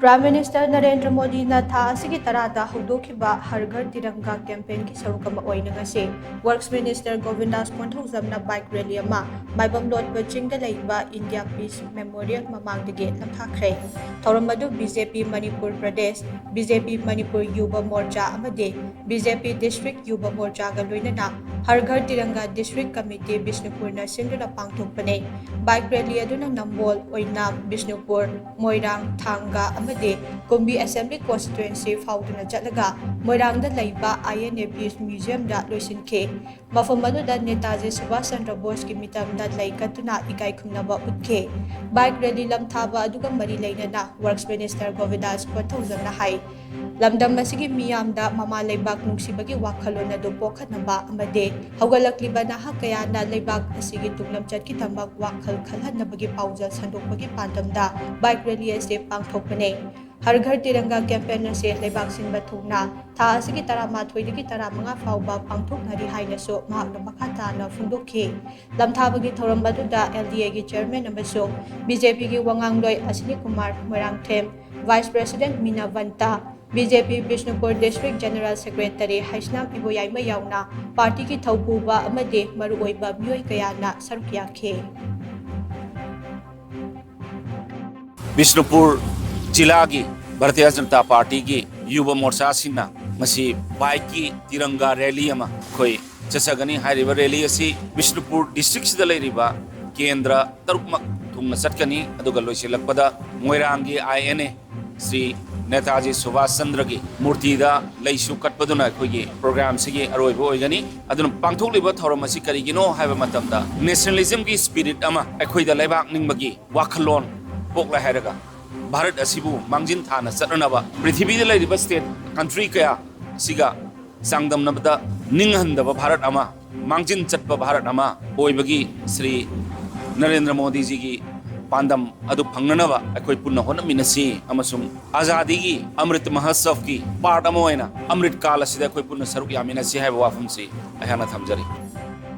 Prime Minister Narendra Modi na tha asigi tarada haudokiba Har Ghar Tiranga campaign ki saruk ama oina ngasi Works Minister Govindas Ponthokzamna bike rally ama maibam lotba chingda leiba India Peace Memorial mamangdagi lamthakre thoram adu BJP Manipur Pradesh BJP Manipur Yuba Morcha amade BJP District Yuba Morcha ga loinana Har Ghar Tiranga District Committee Bishnupur na sinduna pangthokpane bike rally aduna Nambol Oinam Bishnupur Moirang Thanga amade Kumbi Assembly Constituency fauduna jatlaga Moirangda leiba INA Peace Museum da loisinke mafam aduda Netaji Subhash Chandra Bose ki mitamda laikatuna ikai khumnaba utke bike rally lamthaba aduga mari leinana Works Minister Govindas Ponthokzamna hai lamdam asigi miyamda mama leibak nungsibagi wakhalon adu pokhatnaba amade haugalakliba naha kayana leibak asigi tunglamchat ki tambak wakhal khalhanabagi paujal sandokbagi pandamda bike rally ase pangthokpane Har Ghar Tiranga campaign ase leibak sinba thungna tha asigi tarama thoidagi taramanga fauba pangthoknari hainaso mahakna makhatana phungdokhi lamthabagi thoram aduda LDA gi chairman amaso BJP gi wangangloi Ashini Kumar Moirangthem Vice President Mina Vanta BJP Bishnupur District General Secretary Haisnam Iboyaima yauna party ki thaupuba amade maruoiba myoi kayana saruk yakhe Bishnupur जिला की Bharatiya Janata party की युवा मोर्चा सिंह मसी bike की तिरंगा rally अमा कोई चसगनी हाइरिबा rally असी Bishnupur district सिदा लेरिबा केंद्र तरुकमक थुंगना चटकनी अदुगा लोइसिलकपदा मोइरांगी INA श्री नेताजी सुभाष चंद्र की मूर्तिदा लैसु कटपदुना कोई प्रोग्राम सिगी अरोइबो ओइगनी अदुन पांथोकलिबा थौरम असी करिगिनो हाइबा मतमदा नेशनलिज्म की स्पिरिट अमा अखोइदा लेबाक निंगबगी वाखलोन पोकला हाइरगा भारत असिबु मांगजिन थाना चटनबा पृथ्वी दे लेरिबा स्टेट कंट्री कया सिगा सांगदमनबदा निंगहंदबा भारत अमा मांगजिन चटबा भारत अमा ओइबगी श्री नरेंद्र मोदी जी की पांदम अदु फंगनबा अखोय पुन्ना होनमिनसी अमसुम आजादी की अमृत महोत्सव की पार्ट अमा ओइना अमृत काल असिदा अखोय पुन्ना सरुक यामिनसी हाइबा वाफमसी अहाना थमजरी।